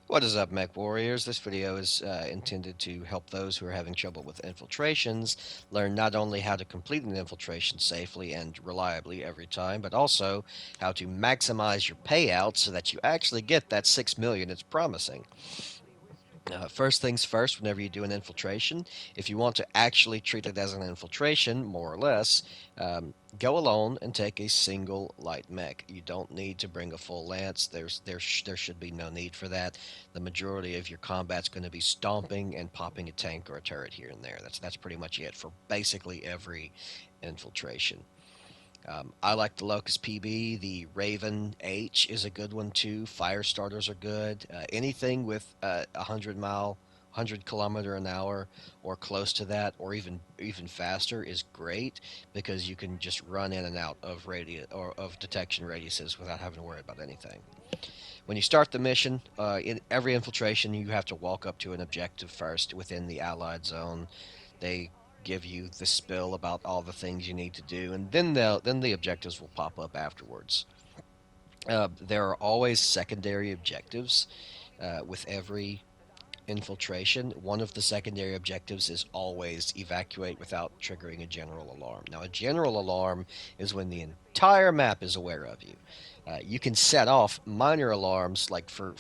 What is up, Mech Warriors? This video is intended to help those who are having trouble with infiltrations learn not only how to complete an infiltration safely and reliably every time, but also how to maximize your payout so that you actually get that 6 million it's promising. First things first, whenever you do an infiltration, if you want to actually treat it as an infiltration, more or less, go alone and take a single light mech. You don't need to bring a full lance. There should be no need for that. The majority of your combat's going to be stomping and popping a tank or a turret here and there. That's pretty much it for basically every infiltration. I like the Locust PB. The Raven H is a good one too. Fire starters are good. Anything with 100 kilometer an hour or close to that, or even faster, is great because you can just run in and out of radius or of detection radiuses without having to worry about anything. When you start the mission, in every infiltration, you have to walk up to an objective first within the Allied zone. They give you the spill about all the things you need to do, and then the objectives will pop up afterwards. There are always secondary objectives with every infiltration. One of the secondary objectives is always evacuate without triggering a general alarm. Now, a general alarm is when the entire map is aware of you. You can set off minor alarms like for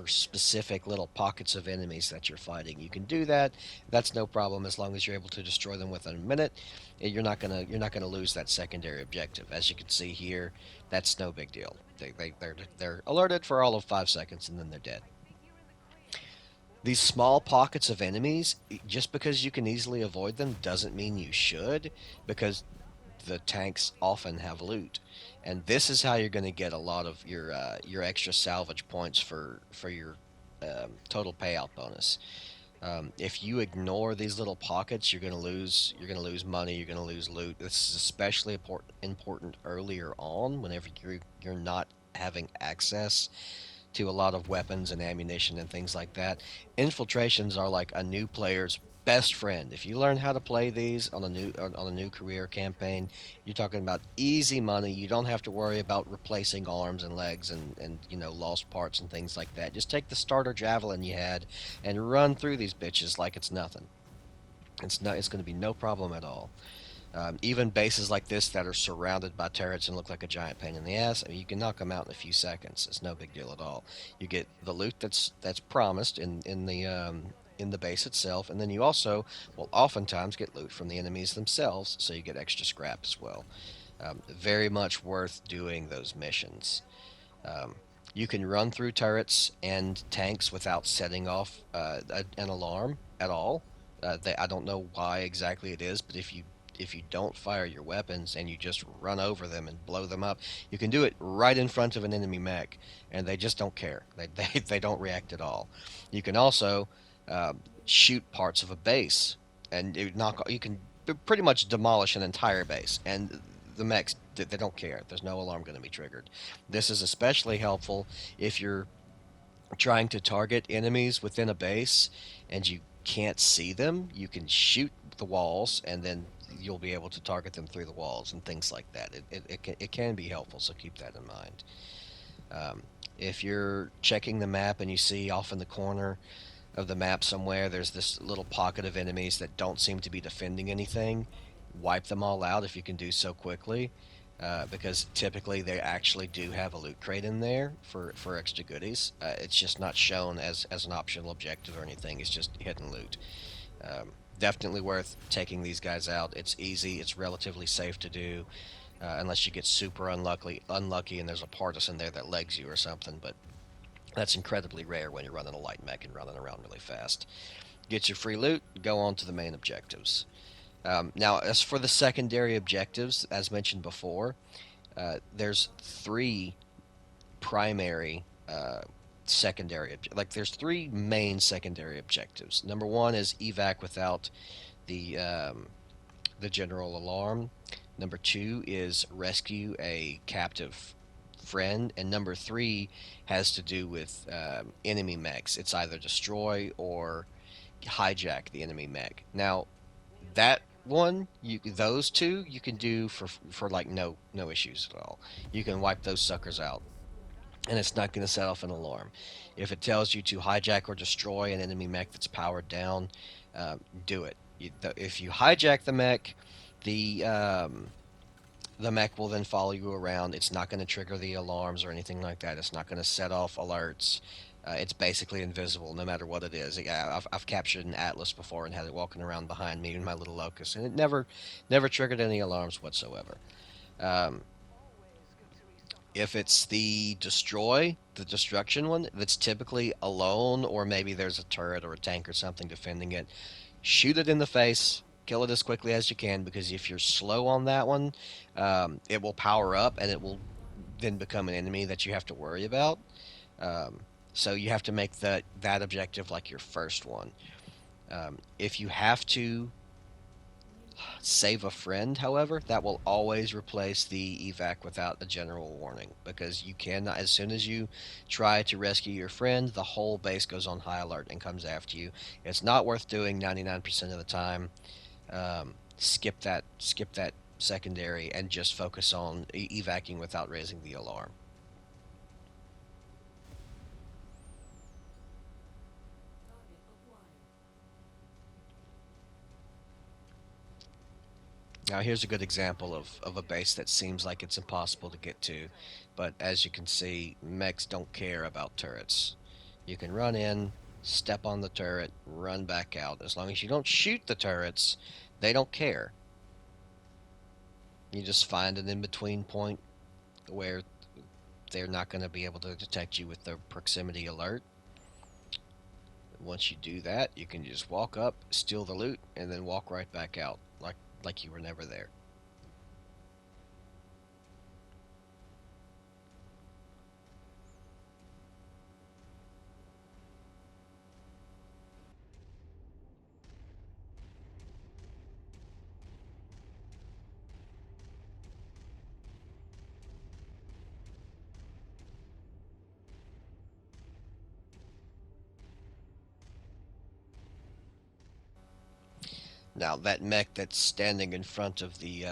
specific little pockets of enemies that you're fighting. You can do that. That's no problem as long as you're able to destroy them within a minute. You're not gonna lose that secondary objective. As you can see here, that's no big deal. They're alerted for all of 5 seconds and then they're dead. These small pockets of enemies, just because you can easily avoid them doesn't mean you should, because the tanks often have loot, and this is how you're going to get a lot of your extra salvage points for your total payout bonus. If you ignore these little pockets, you're gonna lose money. You're gonna lose loot. This is especially important earlier on, whenever you're not having access to a lot of weapons and ammunition and things like that. Infiltrations are like a new player's best friend. If you learn how to play these on a new career campaign, you're talking about easy money. You don't have to worry about replacing arms and legs and lost parts and things like that. Just take the starter javelin you had and run through these bitches like it's nothing. It's going to be no problem at all. Even bases like this that are surrounded by turrets and look like a giant pain in the ass, I mean, you can knock them out in a few seconds. It's no big deal at all. You get the loot that's promised in the base itself, and then you also will oftentimes get loot from the enemies themselves, so you get extra scrap as well. Very much worth doing those missions. Um, you can run through turrets and tanks without setting off an alarm at all. I don't know why exactly it is, but if you don't fire your weapons and you just run over them and blow them up, you can do it right in front of an enemy mech, and they just don't care. They don't react at all. You can also shoot parts of a base, and you can pretty much demolish an entire base, and the mechs they don't care. There's no alarm going to be triggered. This is especially helpful if you're trying to target enemies within a base and you can't see them. You can shoot the walls, and then you'll be able to target them through the walls and things like that. It can be helpful, so keep that in mind. Um, if you're checking the map and you see off in the corner of the map somewhere there's this little pocket of enemies that don't seem to be defending anything, wipe them all out if you can do so quickly. Because typically they actually do have a loot crate in there for extra goodies. It's just not shown as an optional objective or anything. It's just hidden loot. Um, Definitely worth taking these guys out. It's easy. It's relatively safe to do, unless you get super unlucky, and there's a partisan there that legs you or something. But that's incredibly rare when you're running a light mech and running around really fast. Get your free loot. Go on to the main objectives. Now, as for the secondary objectives, as mentioned before, there's three primary there's three main secondary objectives. Number one is evac without the the general alarm. Number two is rescue a captive friend, and number three has to do with enemy mechs. It's either destroy or hijack the enemy mech. Now, that one, those two you can do for like no issues at all. You can wipe those suckers out. and it's not going to set off an alarm. If it tells you to hijack or destroy an enemy mech that's powered down, do it. If you hijack the mech, the the mech will then follow you around. It's not going to trigger the alarms or anything like that. It's not going to set off alerts. It's basically invisible no matter what it is. Yeah, I've captured an Atlas before and had it walking around behind me in my little locust, and it never triggered any alarms whatsoever. Um, if it's the destruction one, that's typically alone, or maybe there's a turret or a tank or something defending it, shoot it in the face, kill it as quickly as you can, because if you're slow on that one, it will power up and it will then become an enemy that you have to worry about. Um, so you have to make that objective like your first one. If you have to save a friend, however, that will always replace the evac without a general warning, because you cannot, as soon as you try to rescue your friend, the whole base goes on high alert and comes after you. It's not worth doing 99% of the time. Skip that secondary and just focus on evacing without raising the alarm. Now here's a good example of a base that seems like it's impossible to get to, but as you can see, mechs don't care about turrets. You can run in, step on the turret, run back out. As long as you don't shoot the turrets, they don't care. You just find an in-between point where they're not going to be able to detect you with their proximity alert. Once you do that, you can just walk up, steal the loot, and then walk right back out like you were never there. Now that mech that's standing in front of the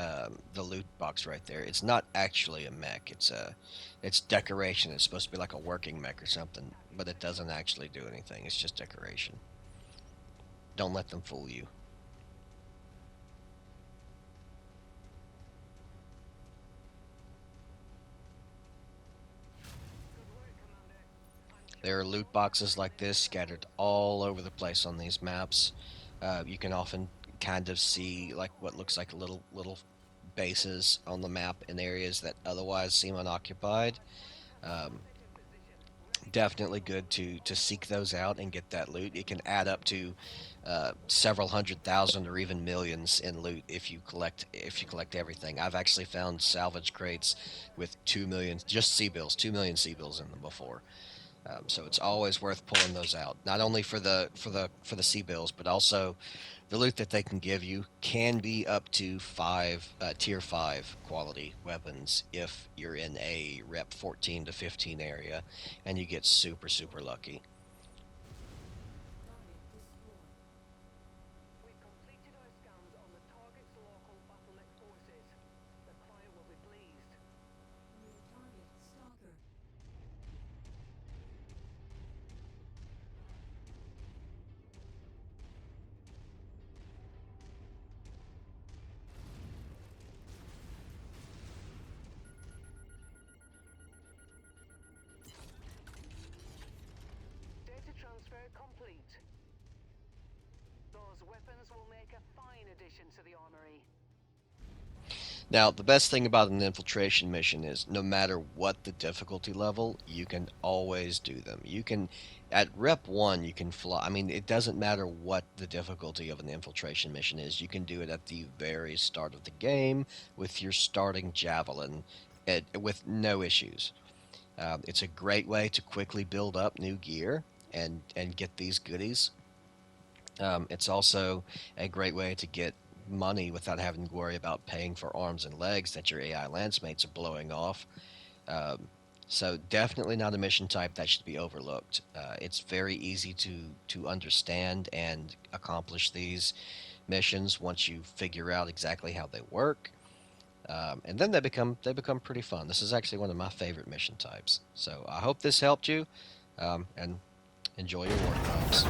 loot box right there, it's not actually a mech. It's decoration. It's supposed to be like a working mech or something, but it doesn't actually do anything. It's just decoration. Don't let them fool you. There are loot boxes like this scattered all over the place on these maps. You can often kind of see like what looks like little bases on the map in areas that otherwise seem unoccupied. Um, Definitely good to seek those out and get that loot. It can add up to several hundred thousand or even millions in loot if you collect everything. I've actually found salvage crates with 2 million just sea bills, 2 million sea bills in them before. So it's always worth pulling those out, not only for the sea bills, but also the loot that they can give you can be up to tier 5 quality weapons if you're in a rep 14 to 15 area and you get super lucky. We've completed our scans on the target's local bottleneck forces. The client will be pleased. New target, Stalker. Data transfer complete. Those weapons will make a fine addition to the armory. Now, the best thing about an infiltration mission is no matter what the difficulty level, you can always do them. You can, at rep 1, you can fly. I mean, it doesn't matter what the difficulty of an infiltration mission is. You can do it at the very start of the game with your starting javelin with no issues. It's a great way to quickly build up new gear and get these goodies. It's also a great way to get money without having to worry about paying for arms and legs that your AI mates are blowing off. Um, so definitely not a mission type that should be overlooked. It's very easy to understand and accomplish these missions once you figure out exactly how they work. And then they become pretty fun. This is actually one of my favorite mission types. So I hope this helped you, and enjoy your war crimes.